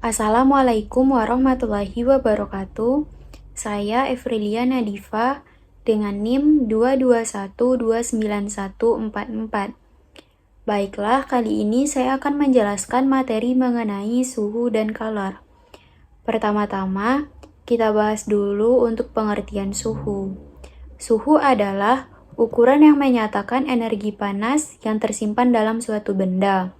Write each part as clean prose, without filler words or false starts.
Assalamualaikum warahmatullahi wabarakatuh. Saya Evrilia Nadifa dengan NIM 221291444. Baiklah, kali ini saya akan menjelaskan materi mengenai suhu dan kalor. Pertama-tama, kita bahas dulu untuk pengertian suhu. Suhu adalah ukuran yang menyatakan energi panas yang tersimpan dalam suatu benda.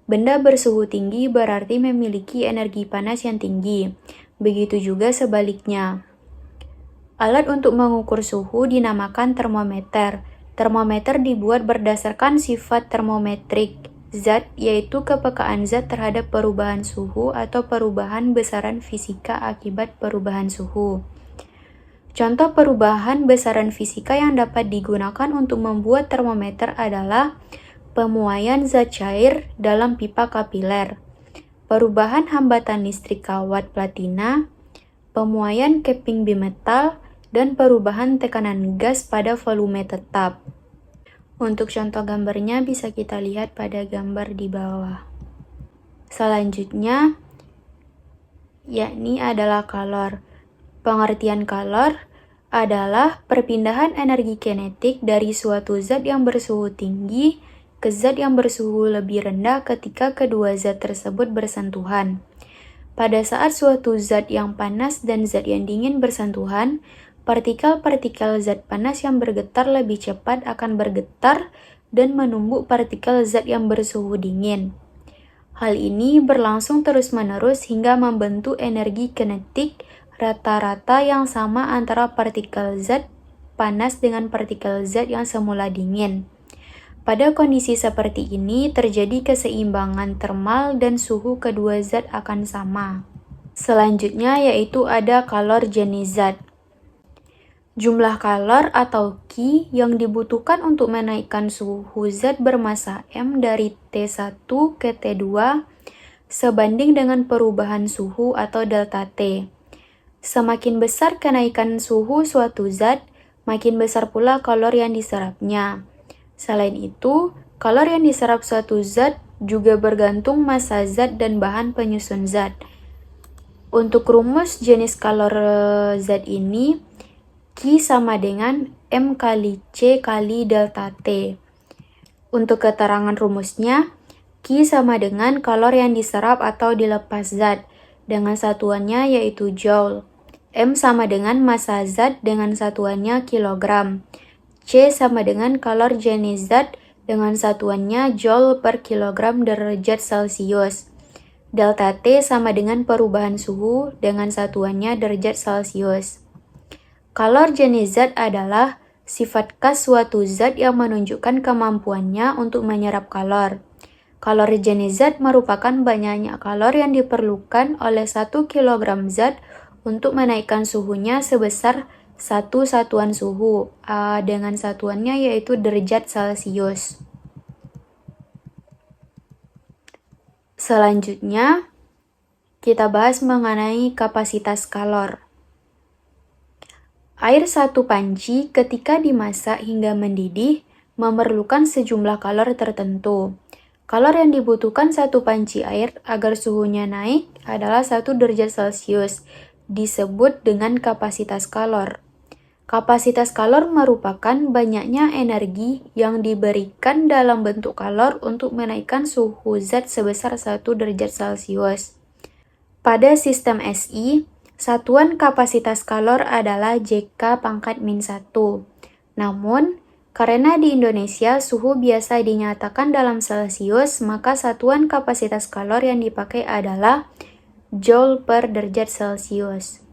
Benda bersuhu tinggi berarti memiliki energi panas yang tinggi. Begitu juga sebaliknya. Alat untuk mengukur suhu dinamakan termometer. Termometer dibuat berdasarkan sifat termometrik zat, yaitu kepekaan zat terhadap perubahan suhu atau perubahan besaran fisika akibat perubahan suhu. Contoh perubahan besaran fisika yang dapat digunakan untuk membuat termometer adalah pemuaian zat cair dalam pipa kapiler, perubahan hambatan listrik kawat platina, pemuaian capping bimetal, dan perubahan tekanan gas pada volume tetap. Untuk contoh gambarnya bisa kita lihat pada gambar di bawah. Selanjutnya, yakni adalah kalor. Pengertian kalor adalah perpindahan energi kinetik dari suatu zat yang bersuhu tinggi ke zat yang bersuhu lebih rendah ketika kedua zat tersebut bersentuhan. Pada saat suatu zat yang panas dan zat yang dingin bersentuhan, partikel-partikel zat panas yang bergetar lebih cepat akan bergetar dan menumbuk partikel zat yang bersuhu dingin. Hal ini berlangsung terus-menerus hingga membentuk energi kinetik rata-rata yang sama antara partikel zat panas dengan partikel zat yang semula dingin. Pada kondisi seperti ini, terjadi keseimbangan termal dan suhu kedua zat akan sama. Selanjutnya yaitu ada kalor jenis zat. Jumlah kalor atau Ki yang dibutuhkan untuk menaikkan suhu zat bermasa M dari T1 ke T2 sebanding dengan perubahan suhu atau delta T. Semakin besar kenaikan suhu suatu zat, makin besar pula kalor yang diserapnya. Selain itu, kalor yang diserap suatu zat juga bergantung massa zat dan bahan penyusun zat. Untuk rumus jenis kalor zat ini, Q sama dengan M kali C kali delta T. Untuk keterangan rumusnya, Q sama dengan kalor yang diserap atau dilepas zat, dengan satuannya yaitu joule. M sama dengan massa zat dengan satuannya kilogram. C sama dengan kalor jenis zat dengan satuannya joule per kilogram derajat Celcius. Delta T sama dengan perubahan suhu dengan satuannya derajat Celcius. Kalor jenis zat adalah sifat khas suatu zat yang menunjukkan kemampuannya untuk menyerap kalor. Kalor jenis zat merupakan banyaknya kalor yang diperlukan oleh 1 kg zat untuk menaikkan suhunya sebesar 1 satuan suhu, dengan satuannya yaitu derajat Celcius. Selanjutnya, kita bahas mengenai kapasitas kalor. Air satu panci ketika dimasak hingga mendidih memerlukan sejumlah kalor tertentu. Kalor yang dibutuhkan satu panci air agar suhunya naik adalah 1 derajat Celcius, disebut dengan kapasitas kalor. Kapasitas kalor merupakan banyaknya energi yang diberikan dalam bentuk kalor untuk menaikkan suhu zat sebesar 1 derajat Celcius. Pada sistem SI, satuan kapasitas kalor adalah JK pangkat min 1. Namun, karena di Indonesia suhu biasa dinyatakan dalam Celcius, maka satuan kapasitas kalor yang dipakai adalah Joule per derajat Celcius.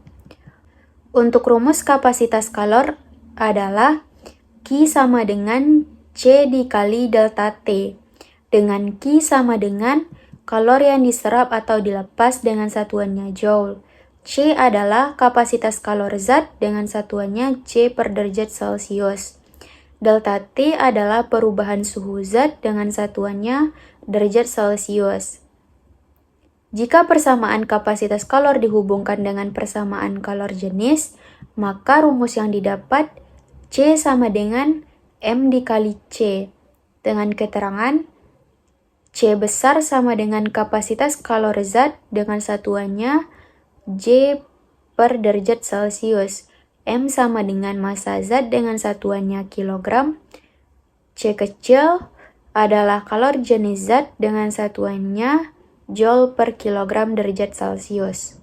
Untuk rumus kapasitas kalor adalah Q sama dengan C dikali delta T, dengan Q sama dengan kalor yang diserap atau dilepas dengan satuannya Joule. C adalah kapasitas kalor zat dengan satuannya C per derajat Celcius. Delta T adalah perubahan suhu zat dengan satuannya derajat Celcius. Jika persamaan kapasitas kalor dihubungkan dengan persamaan kalor jenis, maka rumus yang didapat C sama dengan M dikali C, dengan keterangan C besar sama dengan kapasitas kalor zat dengan satuannya J per derajat Celcius. M sama dengan massa zat dengan satuannya kilogram. C kecil adalah kalor jenis zat dengan satuannya Joule per kilogram derajat Celcius.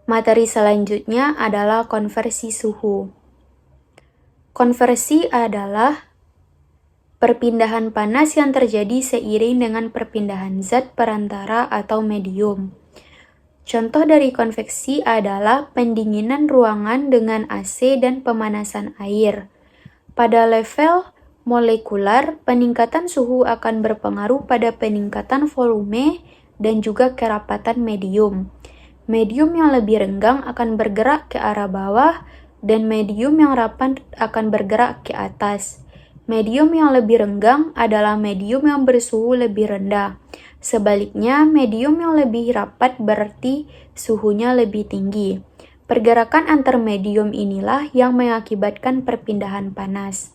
Materi selanjutnya adalah konversi suhu. Konversi adalah perpindahan panas yang terjadi seiring dengan perpindahan zat perantara atau medium. Contoh dari konveksi adalah pendinginan ruangan dengan AC dan pemanasan air. Pada level molekular, peningkatan suhu akan berpengaruh pada peningkatan volume dan juga kerapatan medium. Medium yang lebih renggang akan bergerak ke arah bawah dan medium yang rapat akan bergerak ke atas. Medium yang lebih renggang adalah medium yang bersuhu lebih rendah. Sebaliknya, medium yang lebih rapat berarti suhunya lebih tinggi. Pergerakan antar medium inilah yang mengakibatkan perpindahan panas.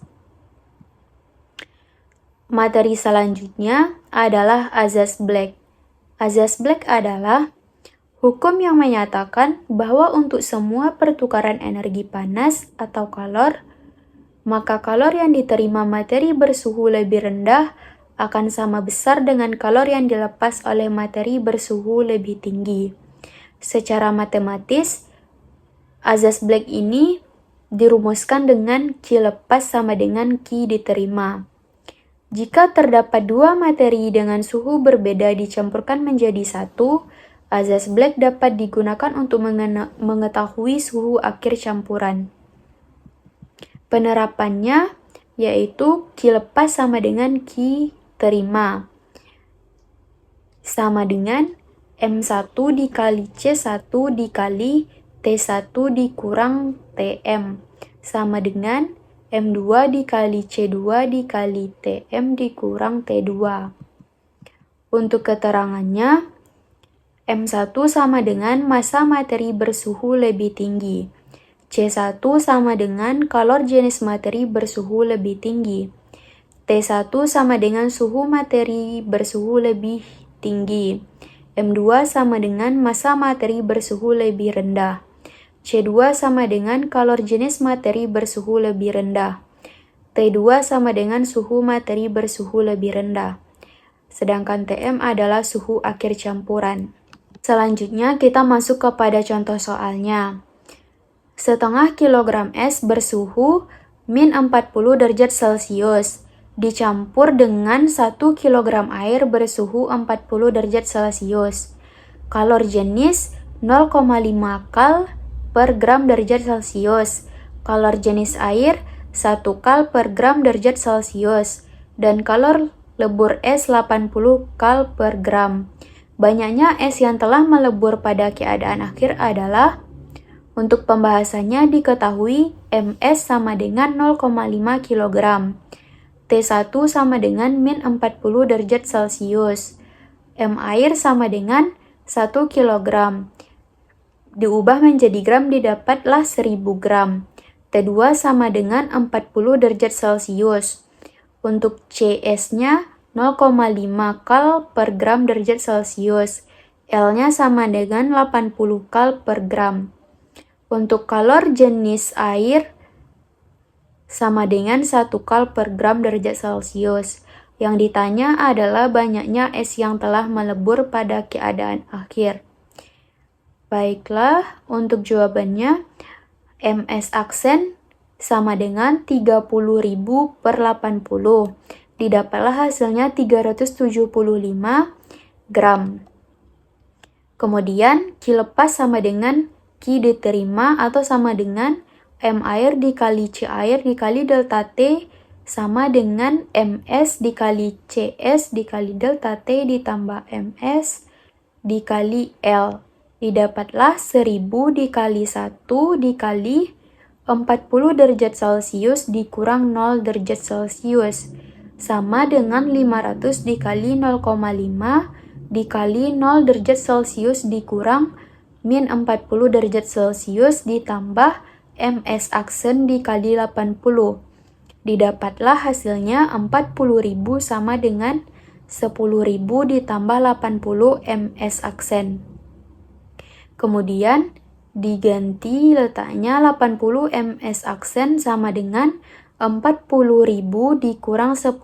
Materi selanjutnya adalah Azaz-Black. Azaz-Black adalah hukum yang menyatakan bahwa untuk semua pertukaran energi panas atau kalor, maka kalor yang diterima materi bersuhu lebih rendah akan sama besar dengan kalor yang dilepas oleh materi bersuhu lebih tinggi. Secara matematis, Azaz-Black ini dirumuskan dengan Q lepas sama dengan Q diterima. Jika terdapat dua materi dengan suhu berbeda dicampurkan menjadi satu, Azaz-Black dapat digunakan untuk mengetahui suhu akhir campuran. Penerapannya yaitu Q lepas sama dengan Q terima sama dengan M1 dikali C1 dikali T1 dikurang Tm sama dengan M2 dikali C2 dikali Tm dikurang T2. Untuk keterangannya, M1 sama dengan massa materi bersuhu lebih tinggi. C1 sama dengan kalor jenis materi bersuhu lebih tinggi. T1 sama dengan suhu materi bersuhu lebih tinggi. M2 sama dengan massa materi bersuhu lebih rendah. C2 sama dengan kalor jenis materi bersuhu lebih rendah. T2 sama dengan suhu materi bersuhu lebih rendah. Sedangkan Tm adalah suhu akhir campuran. Selanjutnya kita masuk kepada contoh soalnya. Setengah kilogram es bersuhu min 40 derajat Celcius dicampur dengan 1 kilogram air bersuhu 40 derajat Celcius. Kalor jenis 0,5 kal per gram derajat Celcius. Kalor jenis air 1 kal per gram derajat Celcius. Dan kalor lebur es 80 kal per gram. Banyaknya es yang telah melebur pada keadaan akhir adalah, untuk pembahasannya diketahui Ms sama dengan 0,5 kg, T1 sama dengan min 40 derajat Celcius, M air sama dengan 1 kg, diubah menjadi gram didapatlah 1000 gram, T2 sama dengan 40 derajat Celcius, untuk Cs-nya 0,5 kal per gram derajat Celcius, L-nya sama dengan 80 kal per gram. Untuk kalor jenis air sama dengan 1 kal per gram derajat Celcius. Yang ditanya adalah banyaknya es yang telah melebur pada keadaan akhir. Baiklah, untuk jawabannya Ms aksen sama dengan 30.000 per 80. Didapatlah hasilnya 375 gram. Kemudian Q lepas sama dengan Q diterima atau sama dengan M air dikali C air dikali delta T sama dengan Ms dikali Cs dikali delta T ditambah Ms dikali L. Didapatlah 1000 dikali 1 dikali 40 derajat Celcius dikurang 0 derajat Celcius. Sama dengan 500 dikali 0,5 dikali 0 derajat Celcius dikurang min 40 derajat Celcius ditambah Ms aksen dikali 80. Didapatlah hasilnya 40.000 sama dengan 10.000 ditambah 80 ms aksen. Kemudian diganti letaknya 80 ms aksen sama dengan 40.000 dikurang 10.000,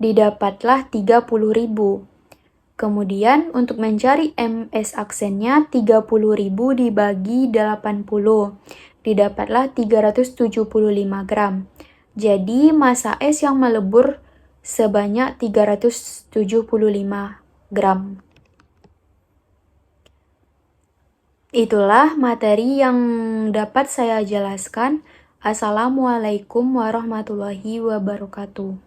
didapatlah 30.000. Kemudian untuk mencari ms aksennya 30.000 dibagi 80, didapatlah 375 gram. Jadi massa es yang melebur sebanyak 375 gram. Itulah materi yang dapat saya jelaskan. Assalamualaikum warahmatullahi wabarakatuh.